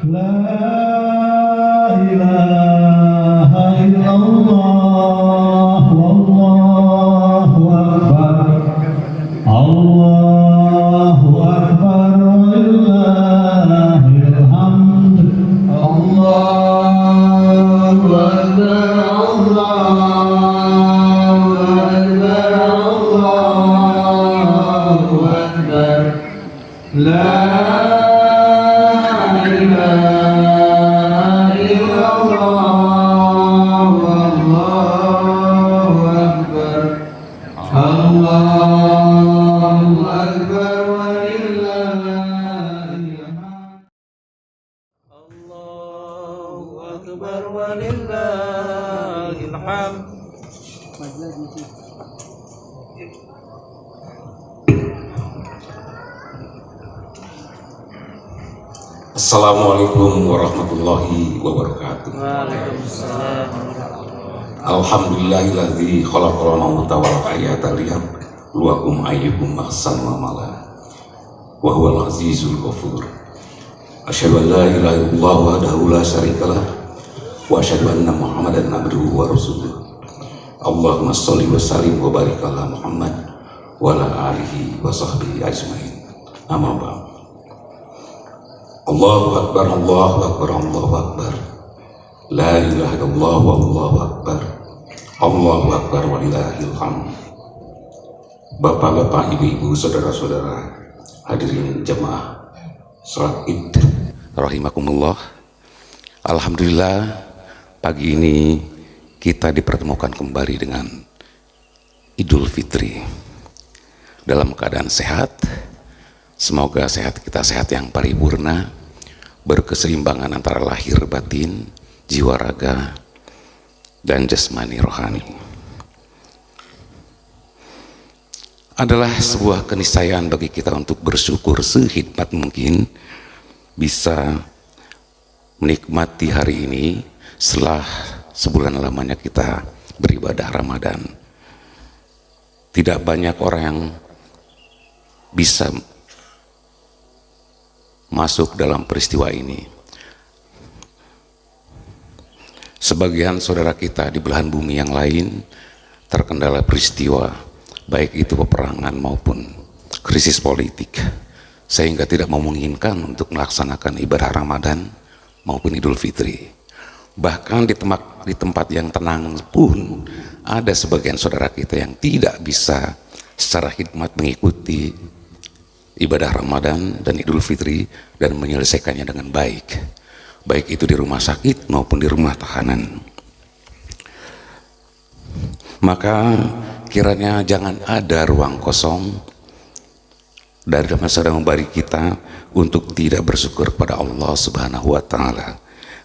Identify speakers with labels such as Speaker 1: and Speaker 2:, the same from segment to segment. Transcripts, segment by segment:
Speaker 1: La ilaha illallah wallahu akbar. Allahu akbar walillahil hamd. Allahu akbar. Allahu akbar. La
Speaker 2: Assalamualaikum warahmatullahi wabarakatuh.
Speaker 3: Waalaikumsalam.
Speaker 2: Alhamdulillahilladzi khalaqal mauta wal hayata liyabluwakum ayyukum ahsanu amala. Wa huwal azizul ghafur. Asyhadu an la ilaha illallah wahdahu la syarikalah wa asyhadu anna Muhammadan abduhu wa rasuluh. Allahumma shalli wa sallim wa barik ala Muhammad wa ala alihi wa sahbihi ajmain. Amma ba'd. Allahu akbar, Allahu akbar, Allahu akbar. La ilaha illallah wallahu akbar. Allahu akbar walillahil hamd. Bapak-bapak, ibu-ibu, saudara-saudara, hadirin jemaah salat Id rahimakumullah. Alhamdulillah, pagi ini kita dipertemukan kembali dengan Idul Fitri dalam keadaan sehat. Semoga sehat kita sehat yang paripurna, berkeseimbangan antara lahir batin, jiwa raga, dan jasmani rohani. Adalah sebuah keniscayaan bagi kita untuk bersyukur sehikmat mungkin bisa menikmati hari ini setelah sebulan lamanya kita beribadah Ramadan. Tidak banyak orang yang bisa masuk dalam peristiwa ini. Sebagian saudara kita di belahan bumi yang lain terkendala peristiwa, baik itu peperangan maupun krisis politik, sehingga tidak memungkinkan untuk melaksanakan ibadah Ramadan maupun Idul Fitri. Bahkan di tempat yang tenang pun ada sebagian saudara kita yang tidak bisa secara khidmat mengikuti ibadah Ramadan dan Idul Fitri dan menyelesaikannya dengan baik, baik itu di rumah sakit maupun di rumah tahanan. Maka kiranya jangan ada ruang kosong dari masa dan memberi kita untuk tidak bersyukur kepada Allah Subhanahu wa Ta'ala,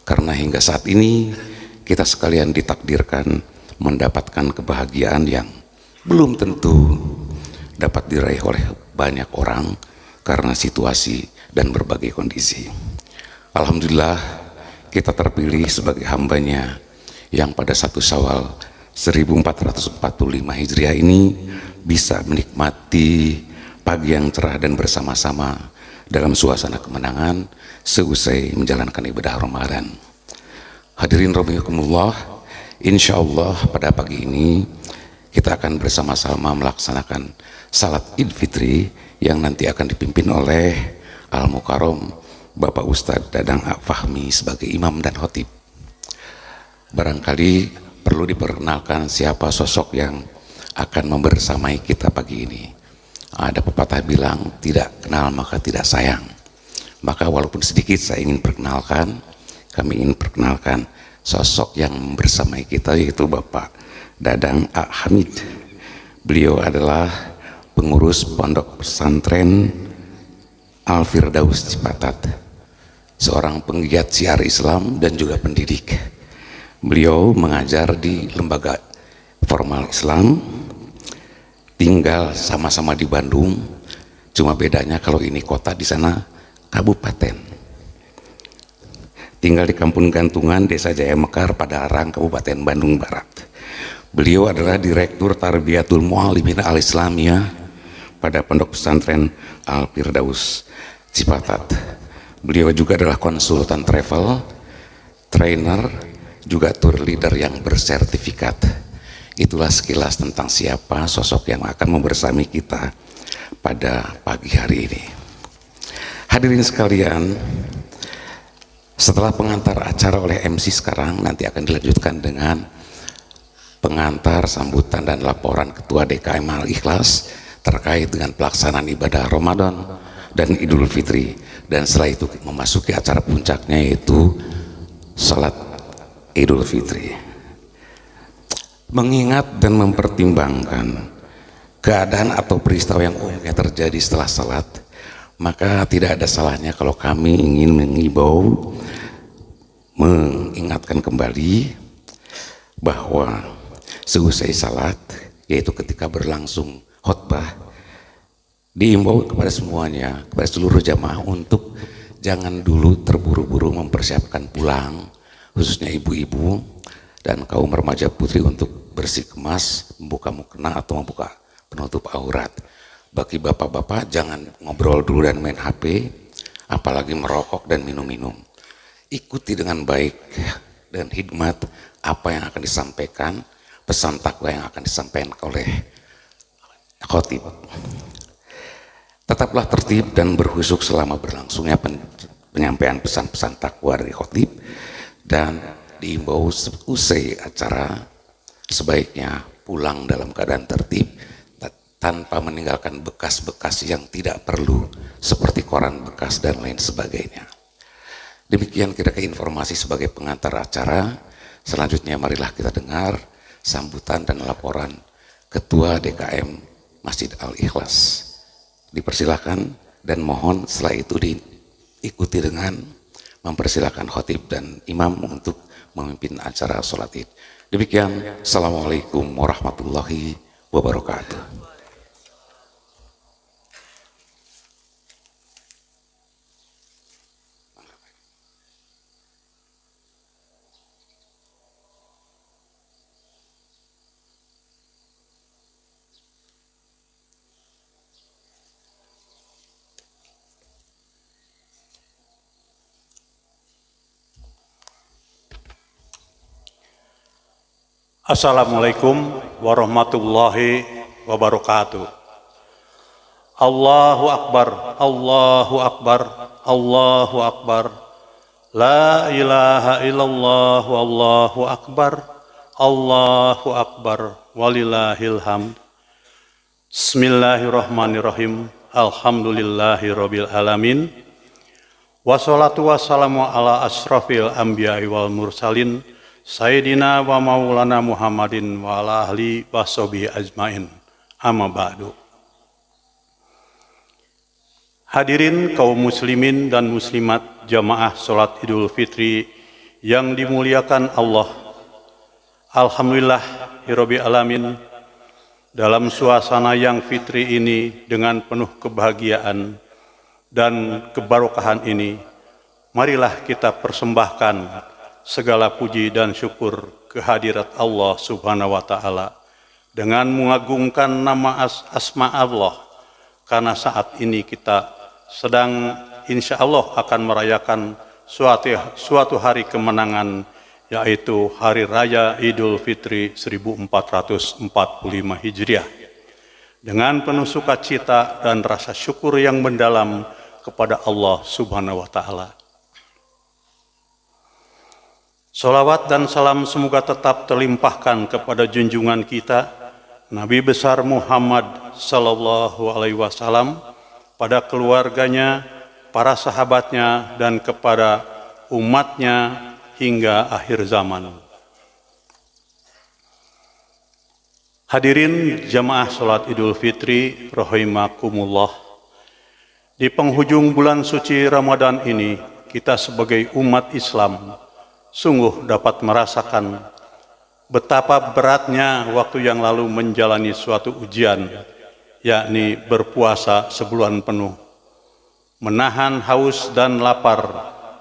Speaker 2: karena hingga saat ini kita sekalian ditakdirkan mendapatkan kebahagiaan yang belum tentu dapat diraih oleh banyak orang karena situasi dan berbagai kondisi. Alhamdulillah kita terpilih sebagai hambanya yang pada 1 Syawal 1445 Hijriah ini bisa menikmati pagi yang cerah dan bersama-sama dalam suasana kemenangan seusai menjalankan ibadah Ramadan. Hadirin rahimakumullah, insya Allah pada pagi ini kita akan bersama-sama melaksanakan salat Idul Fitri yang nanti akan dipimpin oleh Al-Mukarram Bapak Ustadz Dadang Fahmi sebagai imam dan khotib. Barangkali perlu diperkenalkan siapa sosok yang akan membersamai kita pagi ini. Ada pepatah bilang, tidak kenal maka tidak sayang. Maka walaupun sedikit saya ingin perkenalkan, kami ingin perkenalkan sosok yang membersamai kita, yaitu Bapak Dadang Hamid. Beliau adalah pengurus Pondok Pesantren Al-Firdaus Cipatat, seorang penggiat syiar Islam dan juga pendidik. Beliau mengajar di lembaga formal Islam, tinggal sama-sama di Bandung, cuma bedanya kalau ini kota, di sana kabupaten. Tinggal di Kampung Gantungan, Desa Jaya Mekar, Padalarang, Kabupaten Bandung Barat. Beliau adalah Direktur Tarbiyatul Mu'allimin Al-Islamiyah pada Pondok Pesantren Al-Firdaus Cipatat. Beliau juga adalah konsultan travel, trainer, juga tour leader yang bersertifikat. Itulah sekilas tentang siapa sosok yang akan membersami kita pada pagi hari ini. Hadirin sekalian, setelah pengantar acara oleh MC sekarang, nanti akan dilanjutkan dengan pengantar, sambutan, dan laporan Ketua DKM Al-Ikhlas terkait dengan pelaksanaan ibadah Ramadan dan Idul Fitri. Dan setelah itu memasuki acara puncaknya, yaitu salat Idul Fitri. Mengingat dan mempertimbangkan keadaan atau peristiwa yang umumnya terjadi setelah salat, maka tidak ada salahnya kalau kami ingin mengingatkan kembali bahwa seusai salat, yaitu ketika berlangsung khutbah, diimbau kepada semuanya, kepada seluruh jamaah untuk jangan dulu terburu-buru mempersiapkan pulang, khususnya ibu-ibu dan kaum remaja putri untuk bersih kemas, membuka mukena atau membuka penutup aurat. Bagi bapak-bapak, jangan ngobrol dulu dan main HP, apalagi merokok dan minum-minum. Ikuti dengan baik dan hikmat apa yang akan disampaikan, pesan takwa yang akan disampaikan oleh khotib. Tetaplah tertib dan berkhusyuk selama berlangsungnya penyampaian pesan-pesan takwa dari khotib, dan diimbau usai acara sebaiknya pulang dalam keadaan tertib tanpa meninggalkan bekas-bekas yang tidak perlu seperti koran bekas dan lain sebagainya. Demikian kira-kira informasi sebagai pengantar acara. Selanjutnya marilah kita dengar sambutan dan laporan Ketua DKM Masjid Al-Ikhlas. Dipersilakan dan mohon setelah itu diikuti dengan mempersilakan khotib dan imam untuk memimpin acara sholat id. Demikian, Assalamualaikum warahmatullahi wabarakatuh.
Speaker 3: Assalamualaikum warahmatullahi wabarakatuh. Allahu Akbar, Allahu Akbar, Allahu Akbar. La ilaha illallah, Allahu Akbar, Allahu Akbar, walillahil hamd. Bismillahirrahmanirrahim. Alhamdulillahirabbil alamin. Wassalatu wassalamu ala asrafil anbiya'i wal mursalin Sayyidina wa maulana Muhammadin wa ala ahli wa sahbihi ajmain. Amma ba'du. Hadirin kaum muslimin dan muslimat jamaah salat Idul Fitri yang dimuliakan Allah. Alhamdulillah Rabbil alamin, dalam suasana yang fitri ini dengan penuh kebahagiaan dan kebarokahan ini, marilah kita persembahkan segala puji dan syukur kehadirat Allah Subhanahu wa Ta'ala dengan mengagungkan nama asma Allah, karena saat ini kita sedang insya Allah akan merayakan suatu hari kemenangan, yaitu Hari Raya Idul Fitri 1445 Hijriah, dengan penuh sukacita dan rasa syukur yang mendalam kepada Allah Subhanahu wa Ta'ala. Salawat dan salam semoga tetap terlimpahkan kepada junjungan kita Nabi besar Muhammad sallallahu alaihi wasallam, pada keluarganya, para sahabatnya, dan kepada umatnya hingga akhir zaman. Hadirin jamaah salat Idul Fitri rahimakumullah. Di penghujung bulan suci Ramadan ini, kita sebagai umat Islam sungguh dapat merasakan betapa beratnya waktu yang lalu menjalani suatu ujian, yakni berpuasa sebulan penuh, menahan haus dan lapar,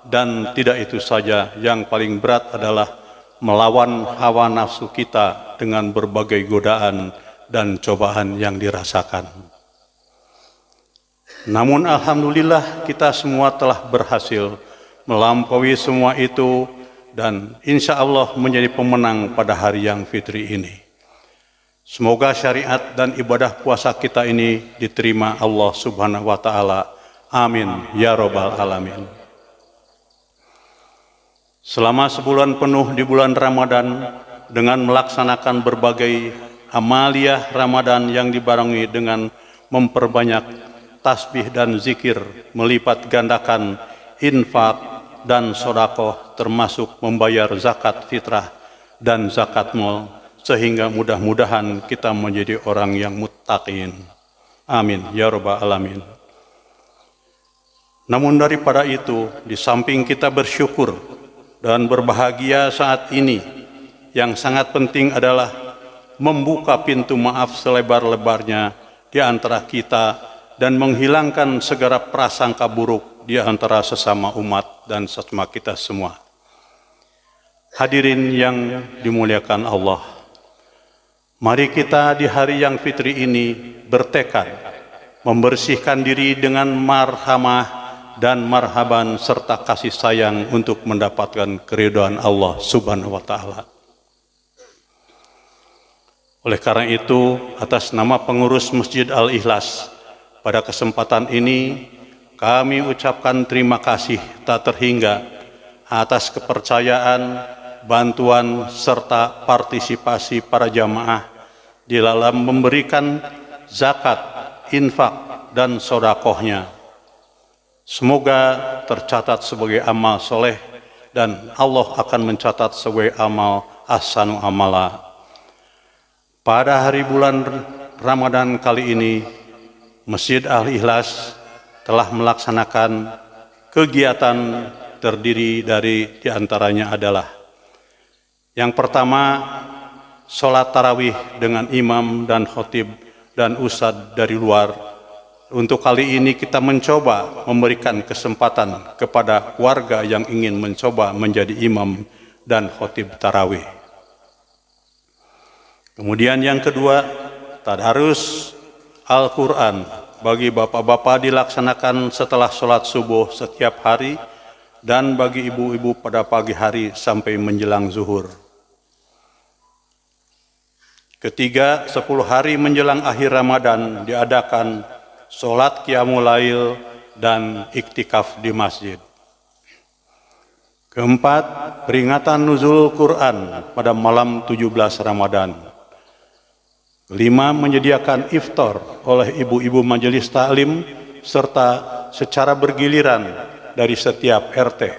Speaker 3: dan tidak itu saja, yang paling berat adalah melawan hawa nafsu kita dengan berbagai godaan dan cobaan yang dirasakan. Namun alhamdulillah kita semua telah berhasil melampaui semua itu dan insya Allah menjadi pemenang pada hari yang fitri ini. Semoga syariat dan ibadah puasa kita ini diterima Allah Subhanahu wa Ta'ala. Amin ya Rabbal Alamin. Selama sebulan penuh di bulan Ramadan, dengan melaksanakan berbagai amaliyah Ramadan yang dibarengi dengan memperbanyak tasbih dan zikir, melipat gandakan infak dan sodakoh, termasuk membayar zakat fitrah dan zakat mal, sehingga mudah-mudahan kita menjadi orang yang muttaqin. Amin ya Rabbal Alamin. Namun daripada itu, di samping kita bersyukur dan berbahagia saat ini, yang sangat penting adalah membuka pintu maaf selebar-lebarnya di antara kita dan menghilangkan segala prasangka buruk di antara sesama umat dan sesama kita semua. Hadirin yang dimuliakan Allah, mari kita di hari yang fitri ini bertekad membersihkan diri dengan marhamah dan marhaban serta kasih sayang untuk mendapatkan keridhaan Allah Subhanahu wa Ta'ala. Oleh karena itu, atas nama pengurus Masjid Al-Ikhlas, pada kesempatan ini kami ucapkan terima kasih tak terhingga atas kepercayaan, bantuan serta partisipasi para jamaah di dalam memberikan zakat, infak dan sodakohnya. Semoga tercatat sebagai amal soleh dan Allah akan mencatat sebagai amal ahsanu amala. Pada hari bulan Ramadan kali ini, Masjid Al-Ikhlas telah melaksanakan kegiatan terdiri dari diantaranya adalah: yang pertama, sholat tarawih dengan imam dan khotib dan ustadz dari luar. Untuk kali ini kita mencoba memberikan kesempatan kepada warga yang ingin mencoba menjadi imam dan khotib tarawih. Kemudian yang kedua, tadarus Al-Quran bagi bapak-bapak dilaksanakan setelah sholat subuh setiap hari dan bagi ibu-ibu pada pagi hari sampai menjelang zuhur. Ketiga, 10 hari menjelang akhir Ramadan diadakan sholat qiyamul lail dan iktikaf di masjid. Keempat, peringatan nuzul Quran pada malam 17 Ramadan. Kelima, menyediakan iftar oleh ibu-ibu majelis taklim serta secara bergiliran dari setiap RT,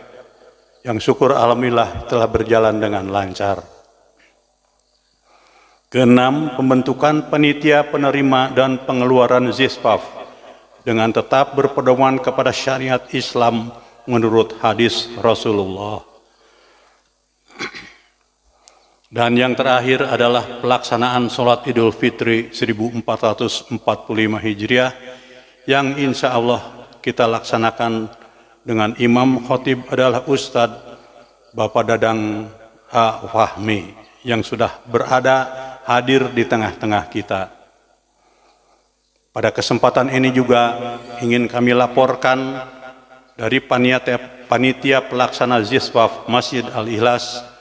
Speaker 3: yang syukur alhamdulillah telah berjalan dengan lancar. Keenam, pembentukan panitia penerima dan pengeluaran ZISPAF dengan tetap berpedoman kepada syariat Islam menurut hadis Rasulullah. Dan yang terakhir adalah pelaksanaan sholat Idul Fitri 1445 Hijriah yang insya Allah kita laksanakan dengan imam khotib adalah Ustadz Bapak Dadang A. Fahmi yang sudah berada hadir di tengah-tengah kita. Pada kesempatan ini juga ingin kami laporkan dari panitia pelaksana ZISPAF Masjid Al-Ikhlas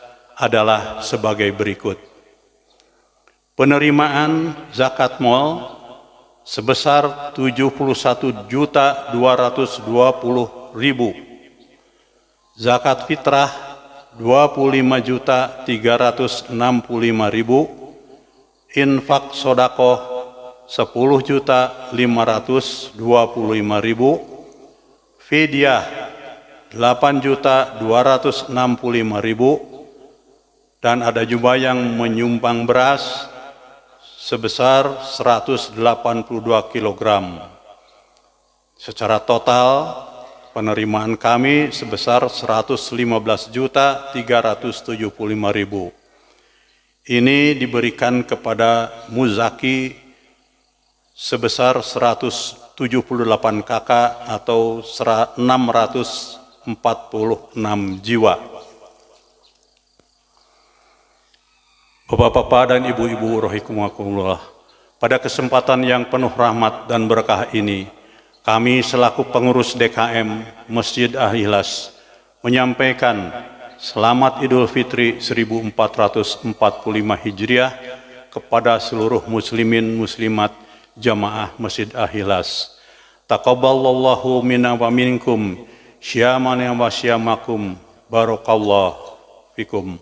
Speaker 3: adalah sebagai berikut. Penerimaan zakat mal sebesar 71.220.000. Zakat fitrah 25.365.000. Infak sodakoh 10.525.000, fidyah 8.265.000, dan ada juga yang menyumbang beras sebesar 182 kg. Secara total penerimaan kami sebesar 115.375.000. Ini diberikan kepada muzaki sebesar 178 kakak atau 646 jiwa. Bapak-bapak dan ibu-ibu rahimakumullah, pada kesempatan yang penuh rahmat dan berkah ini, Kami selaku pengurus DKM Masjid Al-Ikhlas menyampaikan selamat Idul Fitri 1445 Hijriah kepada seluruh muslimin muslimat jamaah Masjid Al-Ikhlas. Taqabbalallahu minna wa minkum syamana wa syamakum barakallahu fikum.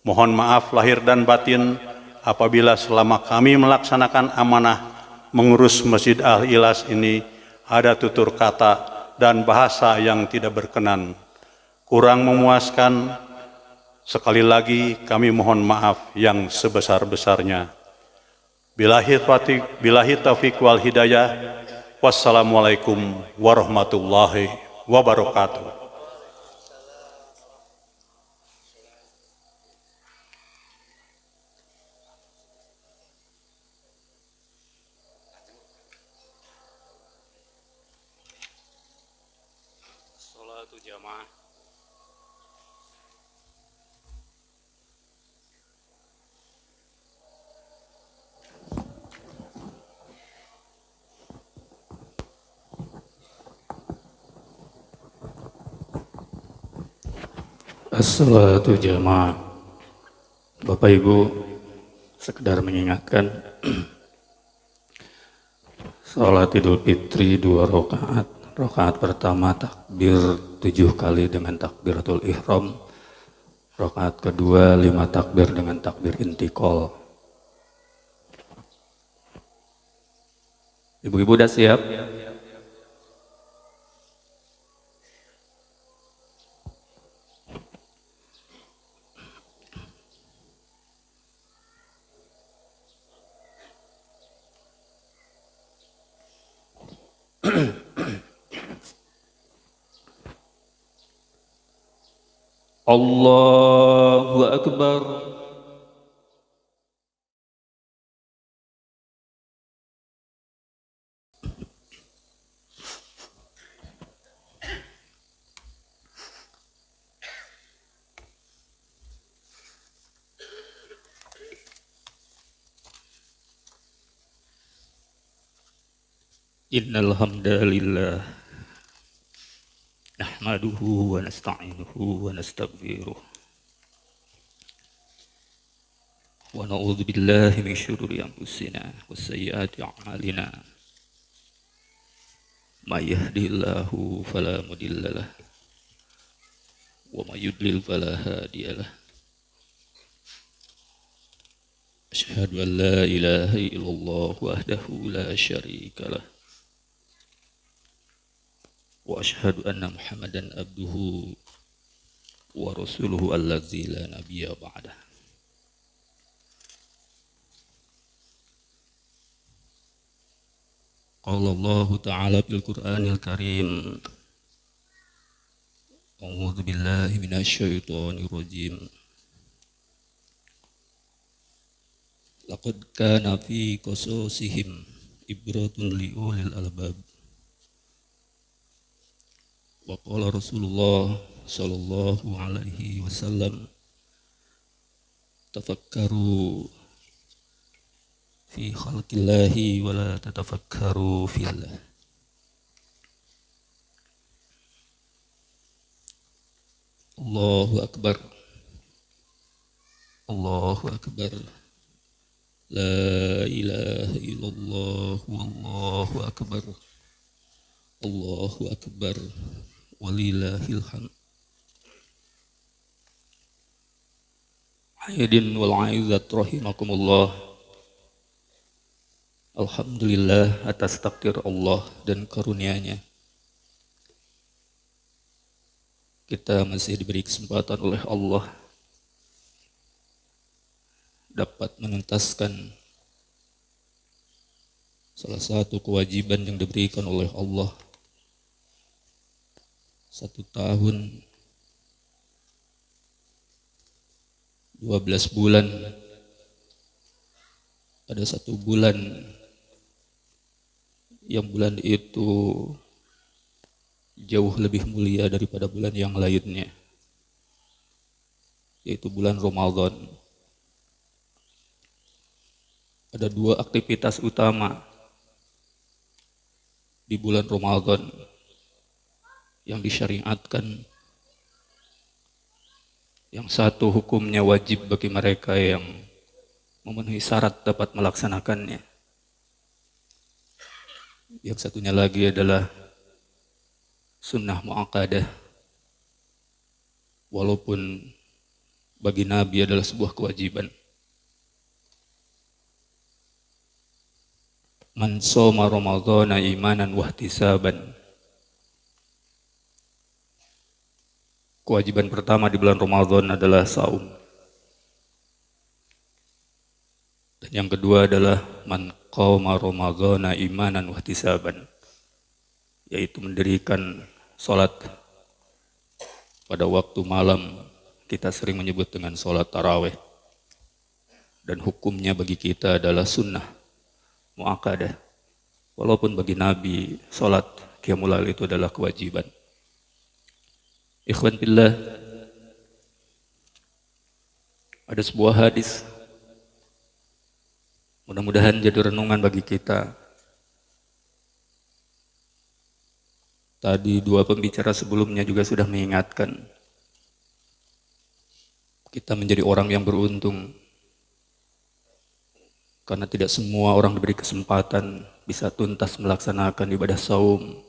Speaker 3: Mohon maaf lahir dan batin apabila selama kami melaksanakan amanah mengurus Masjid Al-Ikhlas ini ada tutur kata dan bahasa yang tidak berkenan, kurang memuaskan. Sekali lagi kami mohon maaf yang sebesar-besarnya. Billahi taufiq wal hidayah. Wassalamualaikum warahmatullahi wabarakatuh.
Speaker 2: Salatu jamaah. As-salatu jamaah. Bapak Ibu, sekedar mengingatkan salat Idul Fitri 2 rakaat. Rakaat pertama takbir 7 kali dengan takbiratul ihram. Rakaat kedua 5 takbir dengan takbir intikal. Ibu-ibu udah siap? Allahu Akbar. Innal hamdalillah nahmaduhu wa nasta'inuhu wa nastaghfiruh wa na'udzu billahi min syururi anfusina wa sayyiati a'malina may yahdihillahu fala mudhillalah wa may yudlil fala hadiyalah. Asyhadu an la ilaha illallah wahdahu la syarikalah wa asyhadu anna Muhammadan abduhu wa rasuluhu allazi la nabiyya ba'dah. Qala Allah ta'ala fil Qur'anil Karim. A'udzu billahi minasy syaithanir rajim. Laqad kana fi qasasihim ibratun li ulil albab. Wa qala Rasulullah sallallahu alaihi wasallam, tafakkaru fi khalqillahi wa la tatafakkaru fillah. Allahu akbar. Allahu akbar. La ilaha illallah wallahu akbar. Allahu akbar. Walillahil hamd. Aidin wal aizat rahimakumullah. Alhamdulillah atas takdir Allah dan karunia-Nya. Kita masih diberi kesempatan oleh Allah dapat menuntaskan salah satu kewajiban yang diberikan oleh Allah. 1 tahun 12 bulan, ada 1 bulan yang bulan itu jauh lebih mulia daripada bulan yang lainnya, yaitu bulan Ramadan. Ada 2 aktivitas utama
Speaker 4: di bulan Ramadan yang disyariatkan, yang satu hukumnya wajib bagi mereka yang memenuhi syarat dapat melaksanakannya. Yang satunya lagi adalah sunnah muakkadah, walaupun bagi Nabi adalah sebuah kewajiban. Man shoma Ramadhana imanan wahtisaban. Kewajiban pertama di bulan Ramadan adalah saum. Dan yang kedua adalah man qama Ramadhana imanan wahtisaban, yaitu mendirikan sholat pada waktu malam. Kita sering menyebut dengan sholat tarawih. Dan hukumnya bagi kita adalah sunnah muakkadah. Walaupun bagi Nabi sholat qiyamul lail itu adalah kewajiban. Ikhwan billah, ada sebuah hadis, mudah-mudahan jadi renungan bagi kita. Tadi dua pembicara sebelumnya juga sudah mengingatkan kita menjadi orang yang beruntung, karena tidak semua orang diberi kesempatan bisa tuntas melaksanakan ibadah saum,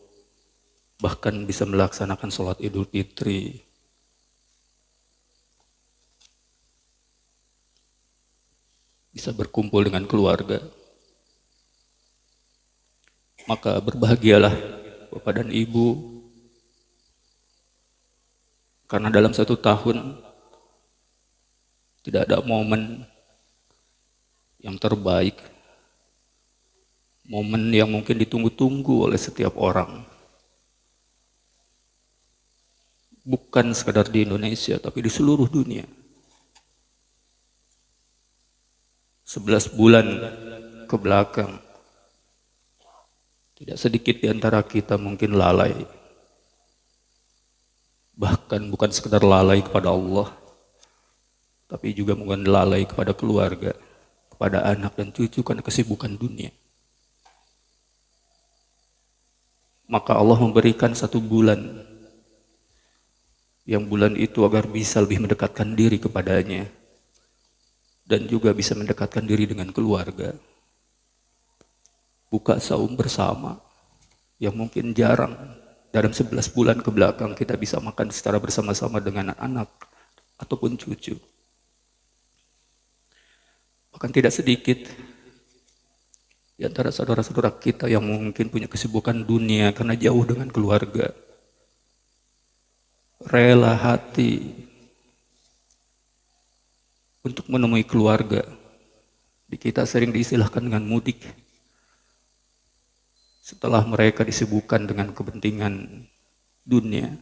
Speaker 4: bahkan bisa melaksanakan sholat Idul Fitri. Bisa berkumpul dengan keluarga. Maka berbahagialah Bapak dan Ibu, karena dalam satu tahun tidak ada momen yang terbaik, momen yang mungkin ditunggu-tunggu oleh setiap orang. Bukan sekadar di Indonesia, tapi di seluruh dunia. 11 bulan ke belakang, tidak sedikit di antara kita mungkin lalai. Bahkan bukan sekadar lalai kepada Allah, tapi juga mungkin lalai kepada keluarga, kepada anak dan cucu karena kesibukan dunia. Maka Allah memberikan 1 bulan, yang bulan itu agar bisa lebih mendekatkan diri kepadanya dan juga bisa mendekatkan diri dengan keluarga. Buka saum bersama yang mungkin jarang dalam 11 bulan ke belakang kita bisa makan secara bersama-sama dengan anak ataupun cucu. Bahkan tidak sedikit di antara saudara-saudara kita yang mungkin punya kesibukan dunia karena jauh dengan keluarga, rela hati untuk menemui keluarga. Di kita sering diistilahkan dengan mudik. Setelah mereka disibukkan dengan kepentingan dunia,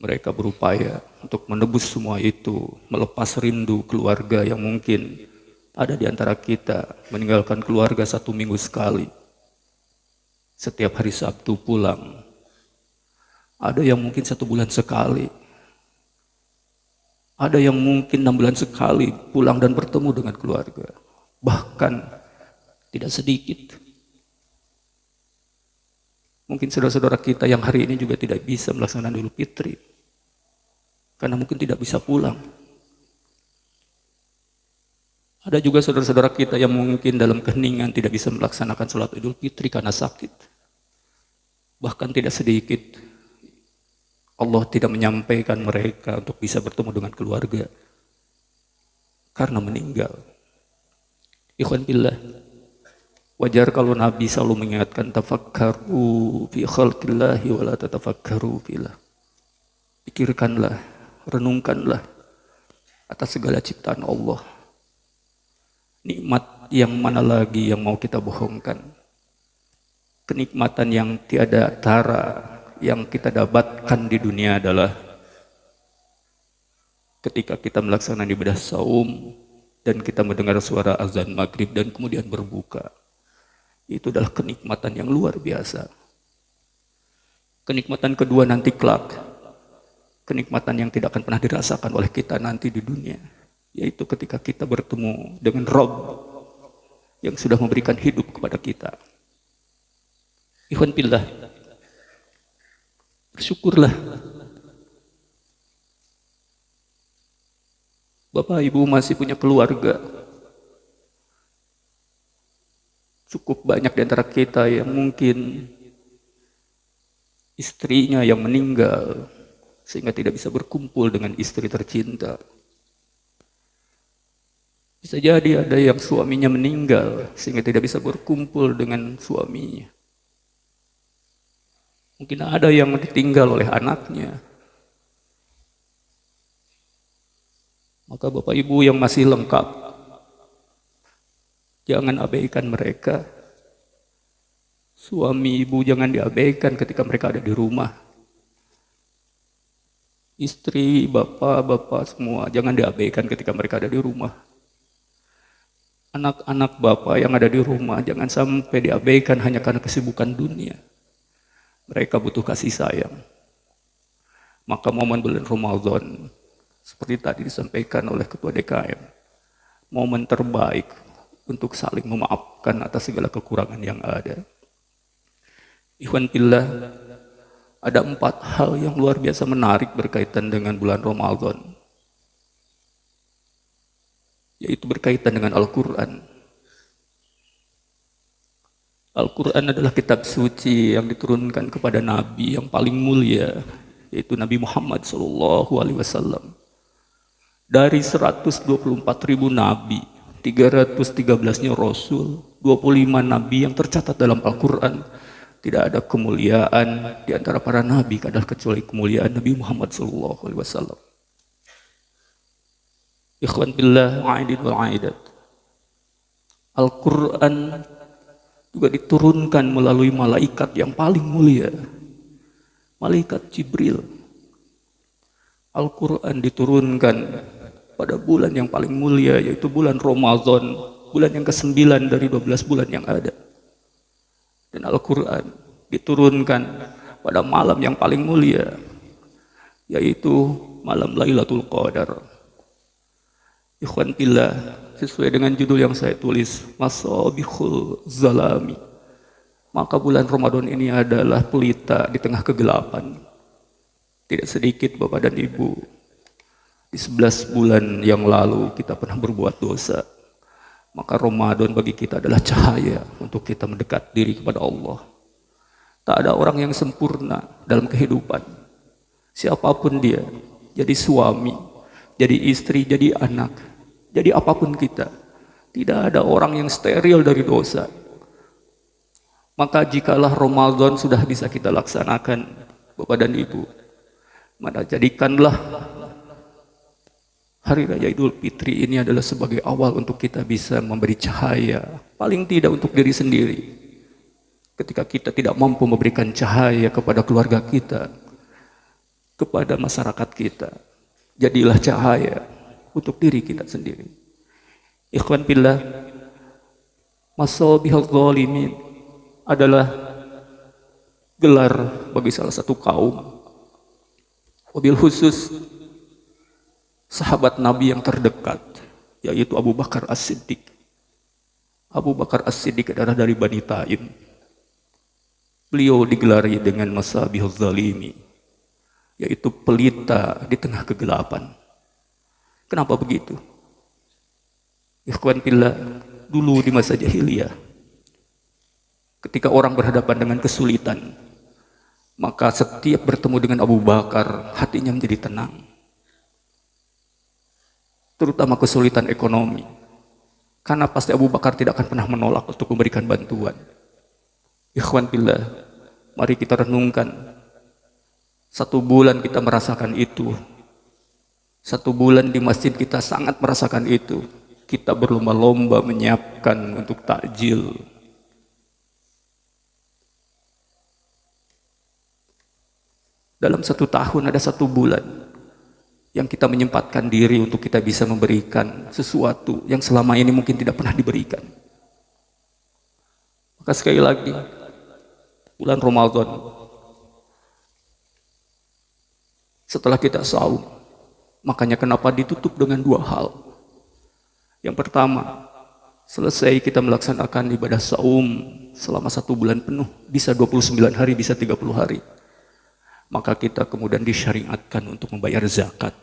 Speaker 4: mereka berupaya untuk menebus semua itu, melepas rindu keluarga yang mungkin ada di antara kita meninggalkan keluarga 1 minggu sekali. Setiap hari Sabtu pulang. Ada yang mungkin 1 bulan sekali. Ada yang mungkin 6 bulan sekali pulang dan bertemu dengan keluarga. Bahkan tidak sedikit. Mungkin saudara-saudara kita yang hari ini juga tidak bisa melaksanakan Idul Fitri. Karena mungkin tidak bisa pulang. Ada juga saudara-saudara kita yang mungkin dalam keheningan tidak bisa melaksanakan sholat Idul Fitri karena sakit. Bahkan tidak sedikit Allah tidak menyampaikan mereka untuk bisa bertemu dengan keluarga karena meninggal. Ikhwan billah, wajar kalau Nabi selalu mengingatkan tafakkaru fi khalqillahi wa la tatafakkaru fillah. Pikirkanlah, renungkanlah atas segala ciptaan Allah. Nikmat yang mana lagi yang mau kita bohongkan? Kenikmatan yang tiada tara yang kita dapatkan di dunia adalah ketika kita melaksanakan ibadah saum dan kita mendengar suara azan maghrib dan kemudian berbuka. Itu adalah kenikmatan yang luar biasa. Kenikmatan kedua nanti kelak, kenikmatan yang tidak akan pernah dirasakan oleh kita nanti di dunia, yaitu ketika kita bertemu dengan Rabb yang sudah memberikan hidup kepada kita. Ikhwan fillah, bersyukurlah Bapak Ibu masih punya keluarga. Cukup banyak di antara kita yang mungkin istrinya yang meninggal sehingga tidak bisa berkumpul dengan istri tercinta. Bisa jadi ada yang suaminya meninggal sehingga tidak bisa berkumpul dengan suaminya. Mungkin ada yang ditinggal oleh anaknya. Maka Bapak Ibu yang masih lengkap, jangan abaikan mereka. Suami ibu jangan diabaikan ketika mereka ada di rumah. Istri, bapak semua jangan diabaikan ketika mereka ada di rumah. Anak-anak bapak yang ada di rumah jangan sampai diabaikan hanya karena kesibukan dunia. Mereka butuh kasih sayang. Maka momen bulan Ramadan, seperti tadi disampaikan oleh Ketua DKM, momen terbaik untuk saling memaafkan atas segala kekurangan yang ada. Ikhwan fillah, ada 4 hal yang luar biasa menarik berkaitan dengan bulan Ramadan, yaitu berkaitan dengan Al-Quran. Al-Quran adalah kitab suci yang diturunkan kepada Nabi yang paling mulia, yaitu Nabi Muhammad SAW. Dari 124.000 Nabi, 313-nya Rasul, 25 Nabi yang tercatat dalam Al-Quran. Tidak ada kemuliaan di antara para Nabi adalah kecuali kemuliaan Nabi Muhammad SAW. Ikhwan billah, wa'idin wal'aidat. Al-Quran juga diturunkan melalui malaikat yang paling mulia, malaikat Jibril. Al-Quran diturunkan pada bulan yang paling mulia, yaitu bulan Ramadan, bulan yang ke-9 dari 12 bulan yang ada. Dan Al-Quran diturunkan pada malam yang paling mulia, yaitu malam Lailatul Qadar. Ikhwan fillah, sesuai dengan judul yang saya tulis, Masabihul Zalami, maka bulan Ramadan ini adalah pelita di tengah kegelapan. Tidak sedikit Bapak dan Ibu, di 11 bulan yang lalu kita pernah berbuat dosa. Maka Ramadan bagi kita adalah cahaya untuk kita mendekat diri kepada Allah. Tak ada orang yang sempurna dalam kehidupan. Siapapun dia, jadi suami, jadi istri, jadi anak, jadi apapun kita. Tidak ada orang yang steril dari dosa. Maka jikalau Ramadan sudah bisa kita laksanakan, Bapak dan Ibu, maka jadikanlah Hari Raya Idul Fitri ini adalah sebagai awal untuk kita bisa memberi cahaya, paling tidak untuk diri sendiri. Ketika kita tidak mampu memberikan cahaya kepada keluarga kita, kepada masyarakat kita, jadilah cahaya untuk diri kita sendiri. Ikhwan fillah, Masabihul Zalimin adalah gelar bagi salah satu kaum, wabil khusus sahabat Nabi yang terdekat, yaitu Abu Bakar As-Siddiq. Abu Bakar As-Siddiq adalah dari Bani Taim. Beliau digelari dengan Masabihul Zalimi, yaitu pelita di tengah kegelapan. Kenapa begitu? Ikhwan fillah, dulu di masa jahiliyah, ketika orang berhadapan dengan kesulitan, maka setiap bertemu dengan Abu Bakar, hatinya menjadi tenang. Terutama kesulitan ekonomi, karena pasti Abu Bakar tidak akan pernah menolak untuk memberikan bantuan. Ikhwan fillah, mari kita renungkan. 1 bulan kita merasakan itu. 1 bulan di masjid kita sangat merasakan itu. Kita berlomba-lomba menyiapkan untuk takjil. Dalam 1 tahun ada 1 bulan yang kita menyempatkan diri untuk kita bisa memberikan sesuatu yang selama ini mungkin tidak pernah diberikan. Maka sekali lagi, bulan Ramadan, setelah kita saum, makanya kenapa ditutup dengan 2 hal. Yang pertama, selesai kita melaksanakan ibadah saum, selama 1 bulan penuh, bisa 29 hari, bisa 30 hari. Maka kita kemudian disyariatkan untuk membayar zakat,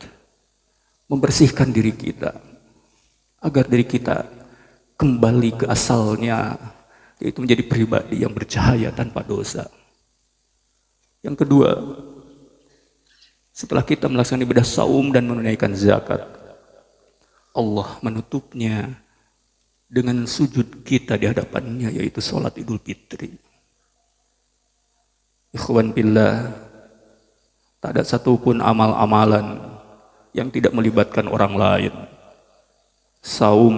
Speaker 4: membersihkan diri kita, agar diri kita kembali ke asalnya, yaitu menjadi pribadi yang bercahaya tanpa dosa. Yang kedua, setelah kita melaksanakan ibadah saum dan menunaikan zakat, Allah menutupnya dengan sujud kita di hadapannya, yaitu sholat Idul Fitri. Ikhwan billah, tak ada satupun amal-amalan yang tidak melibatkan orang lain. Saum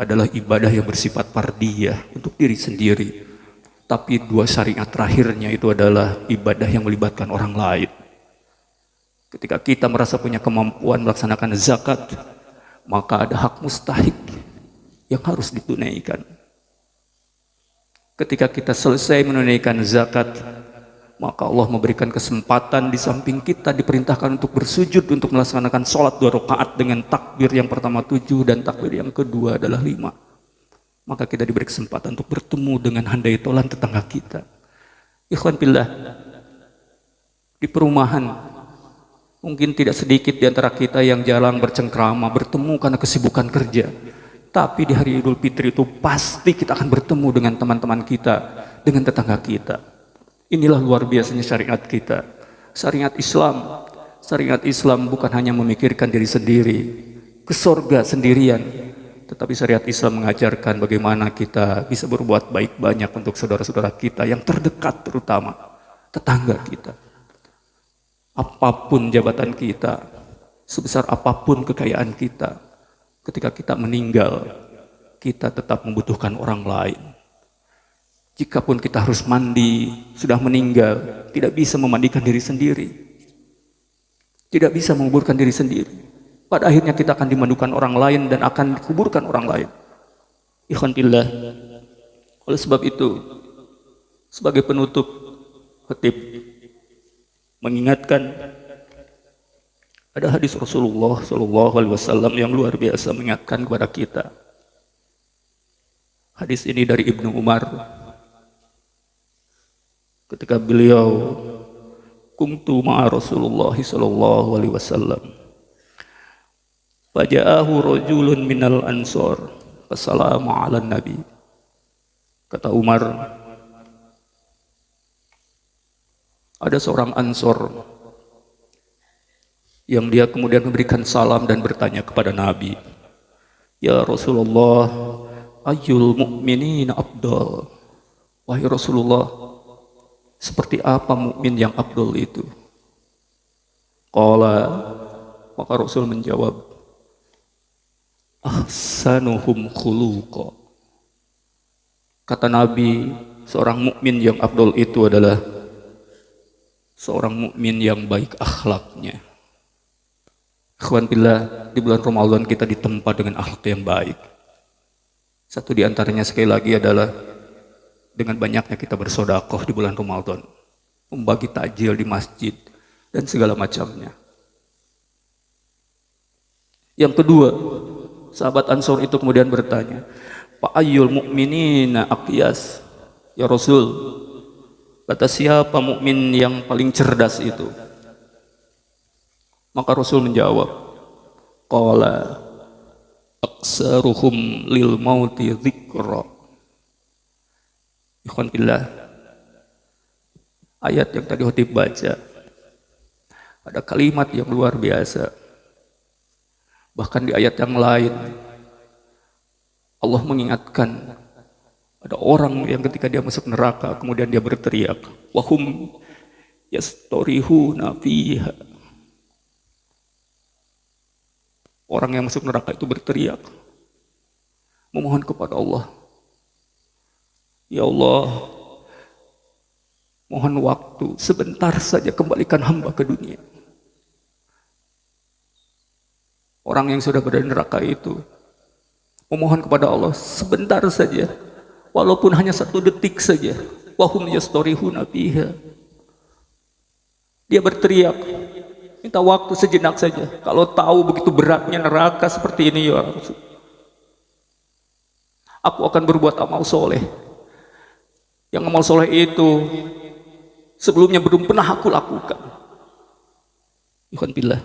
Speaker 4: adalah ibadah yang bersifat fardiyah untuk diri sendiri, tapi 2 syariat terakhirnya itu adalah ibadah yang melibatkan orang lain. Ketika kita merasa punya kemampuan melaksanakan zakat, maka ada hak mustahik yang harus ditunaikan. Ketika kita selesai menunaikan zakat, maka Allah memberikan kesempatan di samping kita diperintahkan untuk bersujud untuk melaksanakan sholat 2 rakaat dengan takbir yang pertama 7 dan takbir yang kedua adalah 5. Maka kita diberi kesempatan untuk bertemu dengan handai tolan tetangga kita. Ikhwan billah, di perumahan mungkin tidak sedikit di antara kita yang jarang bercengkrama, bertemu karena kesibukan kerja. Tapi di hari Idul Fitri itu pasti kita akan bertemu dengan teman-teman kita, dengan tetangga kita. Inilah luar biasanya syariat kita. Syariat Islam bukan hanya memikirkan diri sendiri, ke surga sendirian. Tetapi syariat Islam mengajarkan bagaimana kita bisa berbuat baik banyak untuk saudara-saudara kita yang terdekat, terutama tetangga kita. Apapun jabatan kita, sebesar apapun kekayaan kita, ketika kita meninggal, kita tetap membutuhkan orang lain. Jikapun kita harus mandi, sudah meninggal, tidak bisa memandikan diri sendiri, tidak bisa menguburkan diri sendiri. Pada akhirnya kita akan dimandikan orang lain dan akan dikuburkan orang lain. Ikhwan billah, oleh sebab itu, sebagai penutup, khatib mengingatkan ada hadis Rasulullah SAW yang luar biasa mengingatkan kepada kita. Hadis ini dari Ibnu Umar. Ketika beliau kuntu ma'a Rasulullah sallallahu alaihi wasallam, faja'ahu rajulun minal ansor fassalamu ala nabi. Kata Umar, ada seorang ansor yang dia kemudian memberikan salam dan bertanya kepada Nabi, ya Rasulullah, ayyul mu'minina afdal. Wahai Rasulullah, seperti apa mukmin yang afdal itu? Qala, maka Rasul menjawab, ahsanuhum khuluqa. Kata Nabi, seorang mukmin yang afdal itu adalah seorang mukmin yang baik akhlaknya. Ikhwan billah, di bulan Ramadan kita ditempa dengan akhlak yang baik. Satu di antaranya sekali lagi adalah dengan banyaknya kita bersedekah di bulan Ramadan, membagi takjil di masjid dan segala macamnya. Yang kedua, sahabat Ansor itu kemudian bertanya, Pak ayyul mu'minina aqyas? Ya Rasul, kata siapa mukmin yang paling cerdas itu? Maka Rasul menjawab, qala aksaruhum lil mauti dzikra. Ikhwan billah, ayat yang tadi khatib baca, ada kalimat yang luar biasa. Bahkan di ayat yang lain, Allah mengingatkan ada orang yang ketika dia masuk neraka kemudian dia berteriak, wahum yastorihuna fiha. Orang yang masuk neraka itu berteriak, memohon kepada Allah, ya Allah, mohon waktu sebentar saja, kembalikan hamba ke dunia. Orang yang sudah berada di neraka itu memohon kepada Allah sebentar saja, walaupun hanya 1 detik saja. Wahum yastorihuna fiha. Dia berteriak, minta waktu sejenak saja. Kalau tahu begitu beratnya neraka seperti ini, ya Rasul, aku akan berbuat amal soleh. Yang amal soleh itu sebelumnya belum pernah aku lakukan. Ikhwan billah,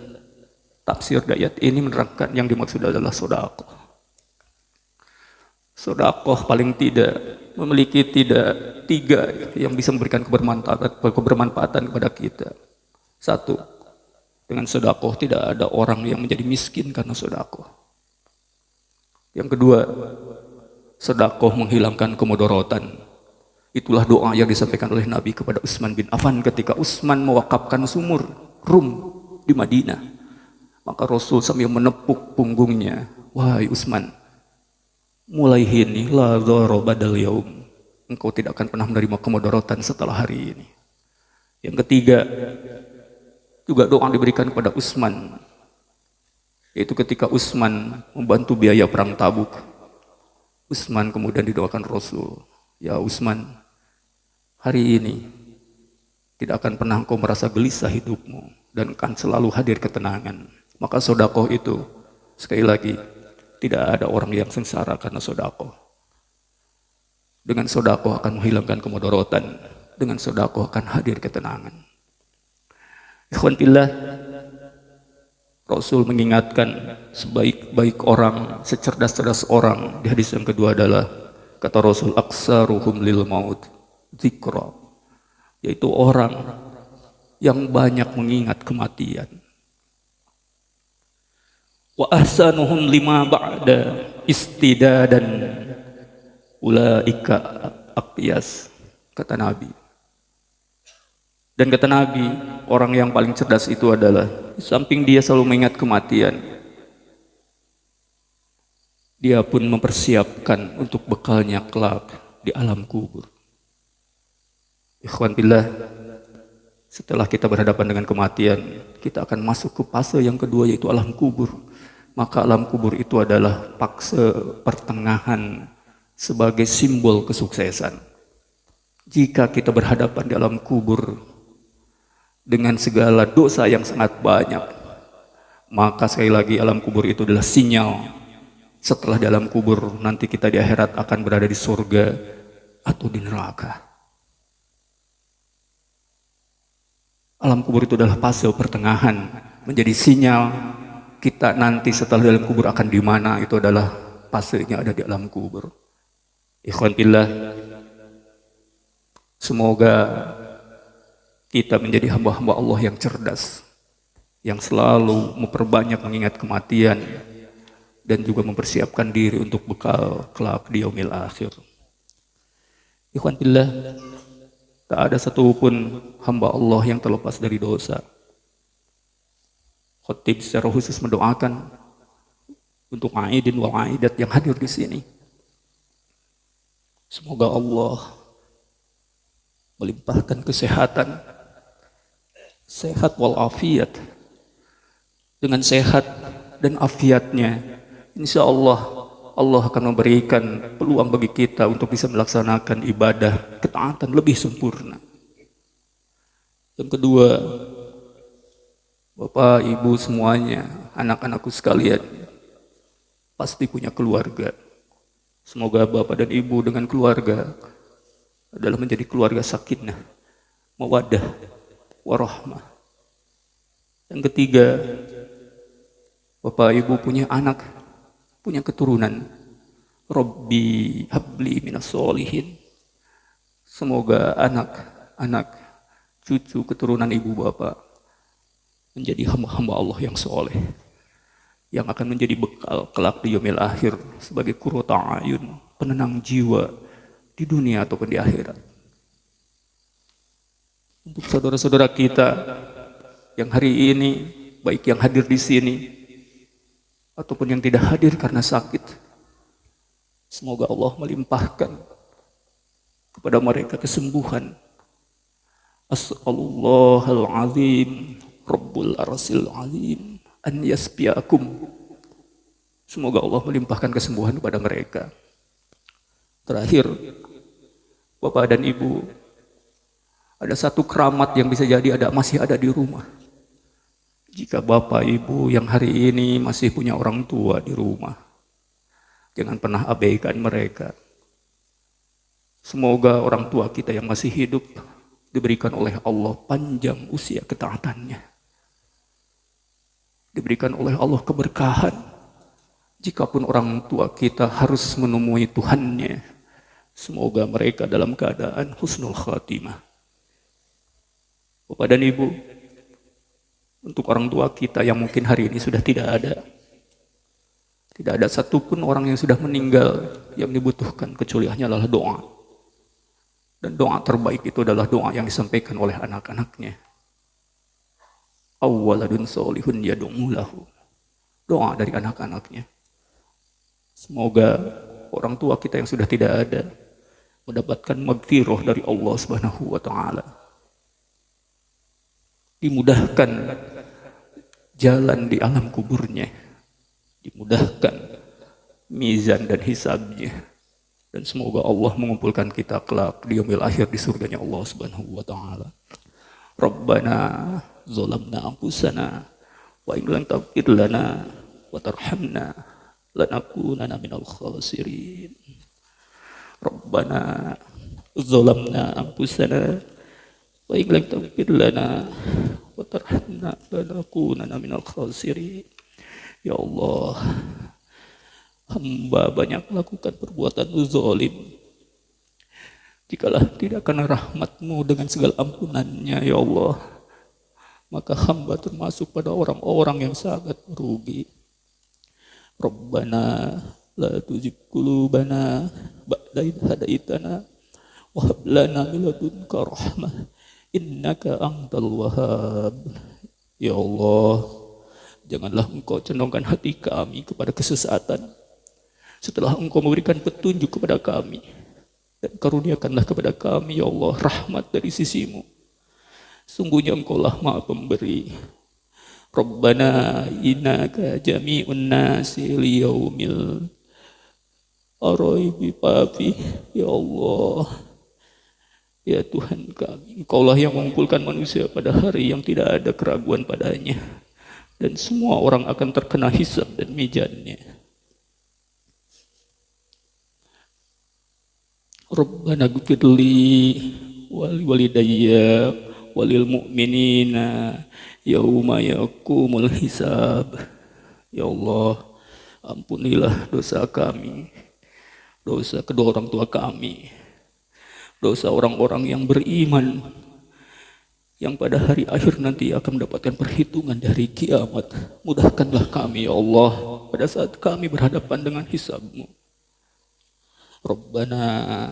Speaker 4: tafsir ayat ini menerangkan yang dimaksud adalah sedekah. Sedekah paling tidak memiliki tiga yang bisa memberikan kebermanfaatan kepada kita. Satu, dengan sedekah tidak ada orang yang menjadi miskin karena sedekah. Yang kedua, sedekah menghilangkan kemudaratan. Itulah doa yang disampaikan oleh Nabi kepada Utsman bin Affan ketika Utsman mewakafkan sumur Rum di Madinah. Maka Rasul sambil menepuk punggungnya, wahai Utsman, mulai ini la dzara badal yaum, engkau tidak akan pernah menerima kemudaratan setelah hari ini. Yang ketiga, juga doa diberikan kepada Utsman, yaitu ketika Utsman membantu biaya perang Tabuk. Utsman kemudian didoakan Rasul, ya Utsman, hari ini tidak akan pernah engkau merasa gelisah hidupmu dan akan selalu hadir ketenangan. Maka sedekah itu, sekali lagi, tidak ada orang yang sengsara karena sedekah. Dengan sedekah akan menghilangkan kemudaratan, dengan sedekah akan hadir ketenangan. Ikhwan fillah, Rasul mengingatkan sebaik-baik orang, secerdas-cerdas orang. Di hadis yang kedua adalah, kata Rasul, aksaruhum lil maut dzikra, yaitu orang yang banyak mengingat kematian. Wa ahsanuhum lima ba'da istidadan ulaika aqyas, kata Nabi. Dan kata Nabi, orang yang paling cerdas itu adalah, di samping dia selalu mengingat kematian, dia pun mempersiapkan untuk bekalnya kelak di alam kubur. Ikhwan billah, setelah kita berhadapan dengan kematian, kita akan masuk ke fase yang kedua, yaitu alam kubur. Maka alam kubur itu adalah fase pertengahan sebagai simbol kesuksesan. Jika kita berhadapan di alam kubur dengan segala dosa yang sangat banyak, maka sekali lagi alam kubur itu adalah sinyal setelah di alam kubur nanti kita di akhirat akan berada di surga atau di neraka. Alam kubur itu adalah fase pertengahan, menjadi sinyal kita nanti setelah di alam kubur akan di mana, itu adalah fasenya ada di alam kubur. Ikhwan billah, semoga kita menjadi hamba-hamba Allah yang cerdas, yang selalu memperbanyak mengingat kematian dan juga mempersiapkan diri untuk bekal kelak di yaumil akhir. Ikhwan billah, tak ada satupun hamba Allah yang terlepas dari dosa. Khatib secara khusus mendoakan untuk aidin wal aidat yang hadir di sini. Semoga Allah melimpahkan kesehatan, sehat wal afiat. Dengan sehat dan afiatnya, insya Allah, Allah akan memberikan peluang bagi kita untuk bisa melaksanakan ibadah ketaatan lebih sempurna. Yang kedua, Bapak, Ibu semuanya, anak-anakku sekalian, pasti punya keluarga. Semoga Bapak dan Ibu dengan keluarga adalah menjadi keluarga sakinah, mawaddah, warahmah. Yang ketiga, Bapak Ibu punya anak, punya keturunan. Rabbi habli minas solihin. Semoga anak-anak, cucu, keturunan Ibu Bapak menjadi hamba-hamba Allah yang soleh, yang akan menjadi bekal kelak di yaumil akhir sebagai qurrata ayun, penenang jiwa di dunia ataupun di akhirat. Untuk saudara-saudara kita yang hari ini, baik yang hadir di sini ataupun yang tidak hadir karena sakit, semoga Allah melimpahkan kepada mereka kesembuhan. As'alullahal azim Rabbul arsil azim an yasbiakum. Semoga Allah melimpahkan kesembuhan kepada mereka. Terakhir, Bapak dan Ibu, ada satu keramat yang bisa jadi masih ada di rumah. Jika Bapak Ibu yang hari ini masih punya orang tua di rumah, jangan pernah abaikan mereka. Semoga orang tua kita yang masih hidup diberikan oleh Allah panjang usia ketaatannya. Diberikan oleh Allah keberkahan. Jikapun orang tua kita harus menemui Tuhannya, semoga mereka dalam keadaan husnul khatimah. Bapak dan Ibu, untuk orang tua kita yang mungkin hari ini sudah tidak ada satupun orang yang sudah meninggal yang dibutuhkan kecuali hanyalah doa. Dan doa terbaik itu adalah doa yang disampaikan oleh anak-anaknya. Awwaladun solihun yad'u lahu. Doa dari anak-anaknya. Semoga orang tua kita yang sudah tidak ada mendapatkan maghfirah dari Allah Subhanahu wa taala. Dimudahkan jalan di alam kuburnya. Dimudahkan mizan dan hisabnya. Dan semoga Allah mengumpulkan kita kelak di yaumil akhir di surganya Allah Subhanahu wa taala. Rabbana zalamna anfusana wa in lam taghfir lana wa tarhamna lanakunanna minal khasirin. Rabbana zalamna anfusana wa in lam taghfir lana wa tarhamna lanakunanna minal khasirin. Ya Allah, hamba banyak melakukan perbuatan zalim. Jikalau tidak karena rahmat-Mu dengan segala ampunannya, ya Allah, maka hamba termasuk pada orang-orang yang sangat merugi. Rabbana la tuzigh qulubana ba'da idh hadaitana wa hab lana min ladunka rahmah innaka antal wahhab. Ya Allah, janganlah Engkau condongkan hati kami kepada kesesatan setelah Engkau memberikan petunjuk kepada kami, dan karuniakanlah kepada kami, ya Allah, rahmat dari sisi-Mu. Sungguhnya Engkau lah Maha Pemberi. Rabbana innaka jami'un nasi liyaumil araibi papi. Ya Allah, ya Tuhan kami, Engkaulah yang mengumpulkan manusia pada hari yang tidak ada keraguan padanya, dan semua orang akan terkena hisab dan mizannya. Rabbana ghfirli wali walidayya walil mu'minina yauma yaqumul hisab. Ya Allah, ampunilah dosa kami, dosa kedua orang tua kami, dosa orang-orang yang beriman yang pada hari akhir nanti akan mendapatkan perhitungan dari kiamat. Mudahkanlah kami, ya Allah, pada saat kami berhadapan dengan hisab-Mu. Rabbana,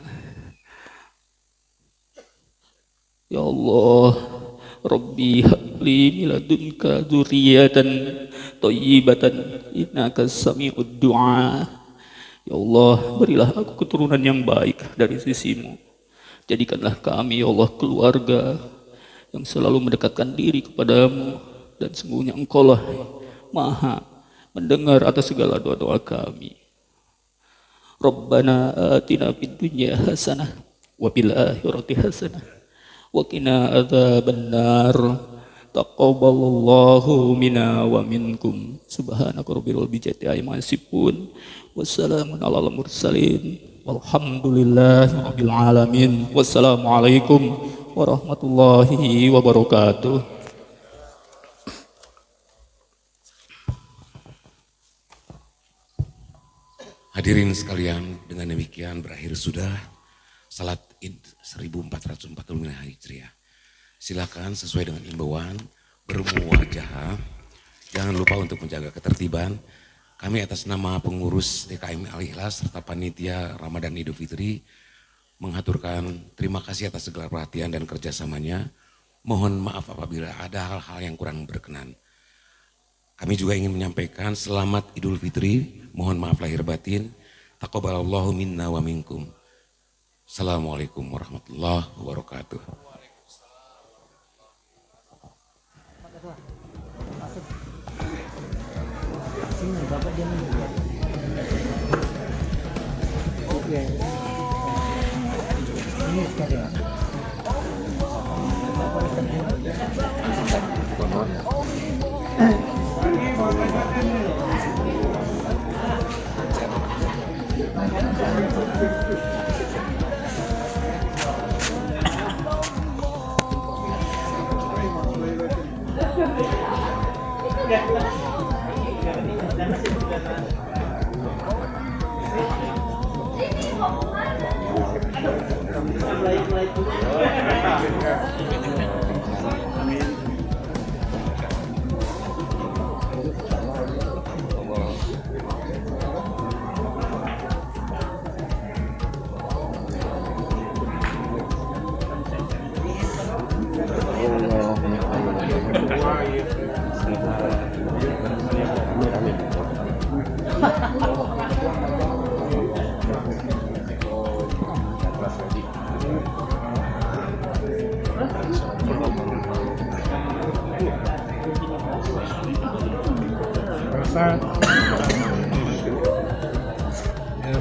Speaker 4: ya Allah, Rabbi habli min ladunka dzurriyyatan thayyibatan innaka sami'ud du'a. Ya Allah, berilah aku keturunan yang baik dari sisi-Mu. Jadikanlah kami, ya Allah, keluarga yang selalu mendekatkan diri kepadamu, dan sungguhnya Engkaulah Maha mendengar atas segala doa-doa kami. Rabbana atina fid dunya hasanah wa fil akhirati hasanah wa qina adzabannar. Taqabbalallahu minna wa minkum. Subhanaka rabbil izzati amma yasifun. Wassalamun alal mursalin. Walhamdulillahi rabbil alamin. Wassalamualaikum warahmatullahi wabarakatuh.
Speaker 2: Hadirin sekalian, dengan demikian berakhir sudah salat Id 1445 Hijriah. Silakan sesuai dengan imbauan bermuwajah. Jangan lupa untuk menjaga ketertiban. Kami atas nama pengurus DKM Al-Ikhlas serta panitia Ramadan Idul Fitri mengaturkan terima kasih atas segala perhatian dan kerjasamanya. Mohon maaf apabila ada hal-hal yang kurang berkenan. Kami juga ingin menyampaikan selamat Idul Fitri. Mohon maaf lahir batin. Taqabbalallahu minna wa minkum. Assalamualaikum warahmatullahi wabarakatuh.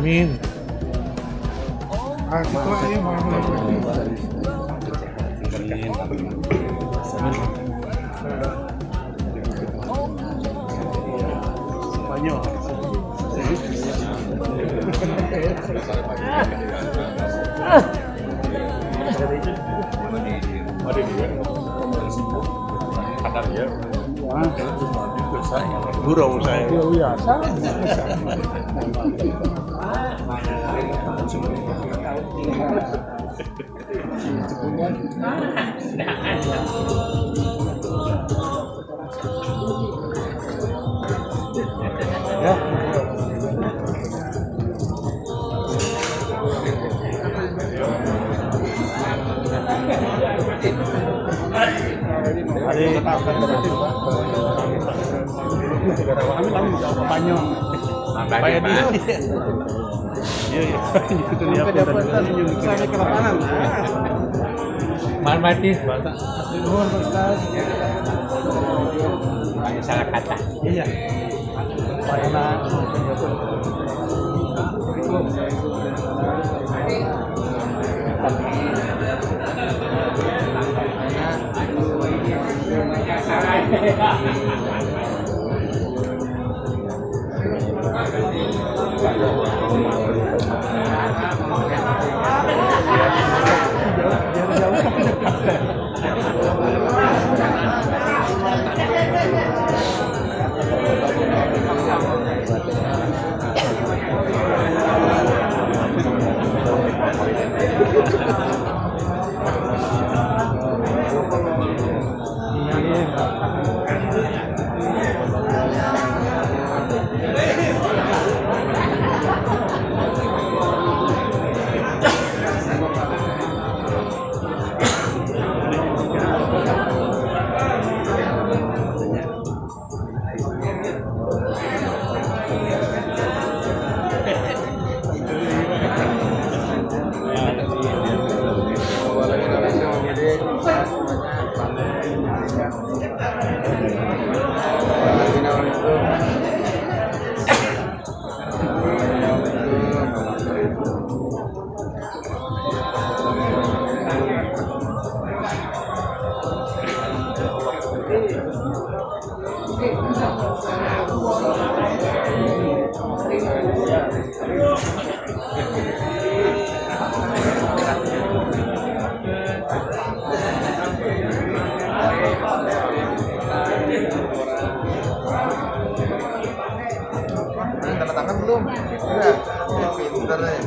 Speaker 5: Amin. Ah, gitu aja mau Spanyol. Gurau saya. Iya, ya. Kami jauh ke Spanyol. Supaya dia. Iya, itu dia sampai ke lapangan.
Speaker 6: Mati.
Speaker 5: Nuhun Ustaz.
Speaker 6: Salah kata.
Speaker 5: Iya. Supaya tanda tangan belum? Udah. Pintar deh.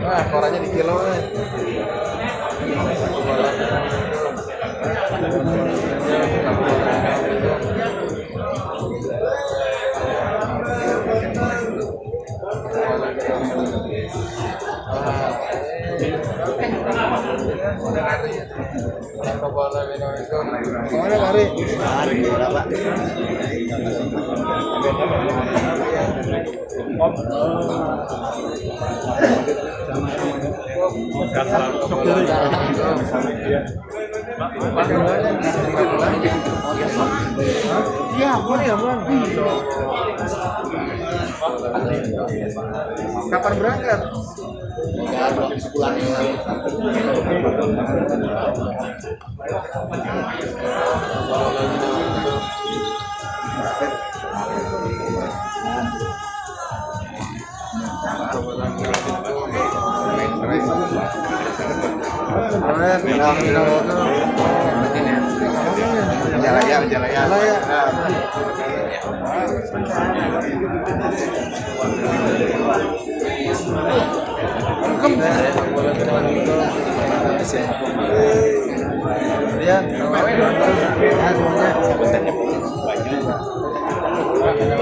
Speaker 5: Nah, korannya di kilo nih. Iya, boleh ya, Bang. Kapan berangkat?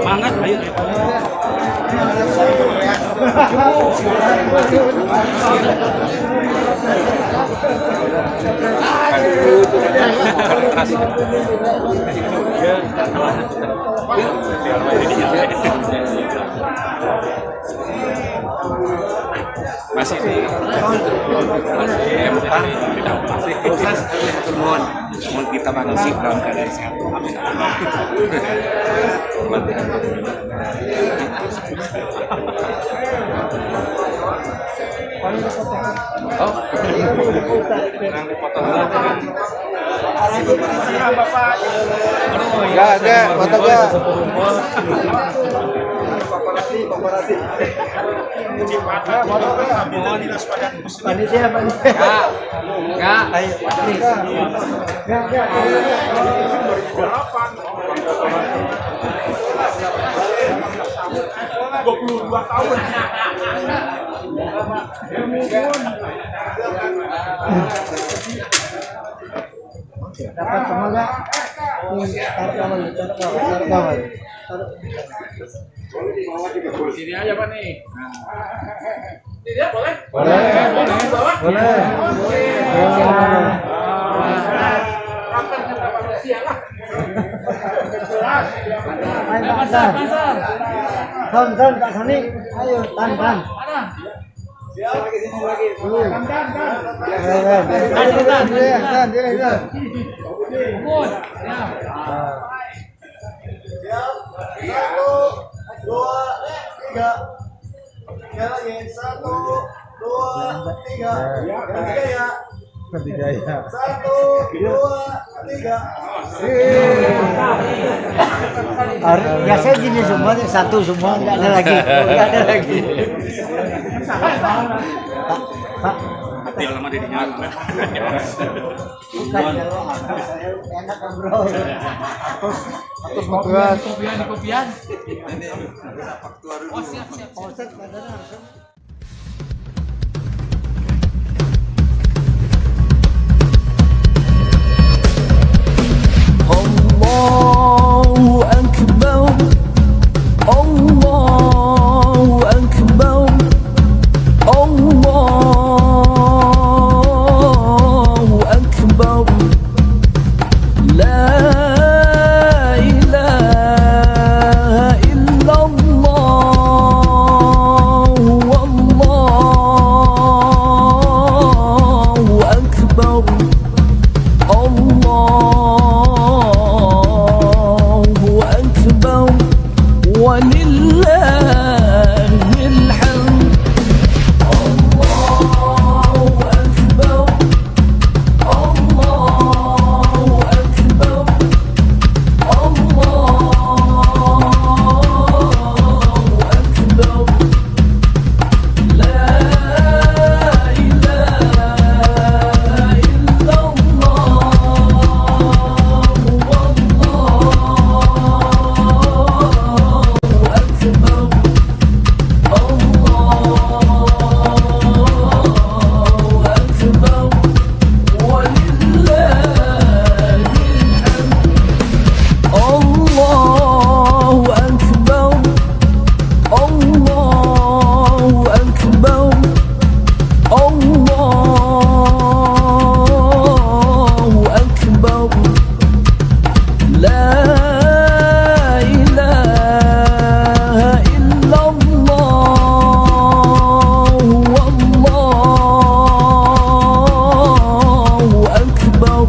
Speaker 4: Semangat, ayo.
Speaker 5: Masih di masih turun mau kita manusia dalam keadaan sehat.
Speaker 6: Enggak, foto gua. Panitia. Enggak. Ayo. Enggak. 22 tahun. Dapat semoga sini aja Pak nih. Sini boleh? Boleh. Tan, tak sini. Ayo, tan. Siap lagi sini lagi. Tan. Siap. 1, 2, 3. Tiga lagi. 1, 2, 3. Ketiga ya. 1, 2, 3. Biasanya gini semuanya satu semua nggak ada lagi. Pak.
Speaker 4: Tinggal nama dirinya.
Speaker 6: Bukan enak bro. Atus kopian. Oh siap.
Speaker 7: Allahu Akbar, Allahu Akbar, Allahu Akbar, La ilaha illallah, Wallahu Akbar, Allahu Akbar, walillahil hamd. Allahu Akbar, Allahu Akbar, Allahu Akbar, La ilaha illallah, Wallahu Akbar,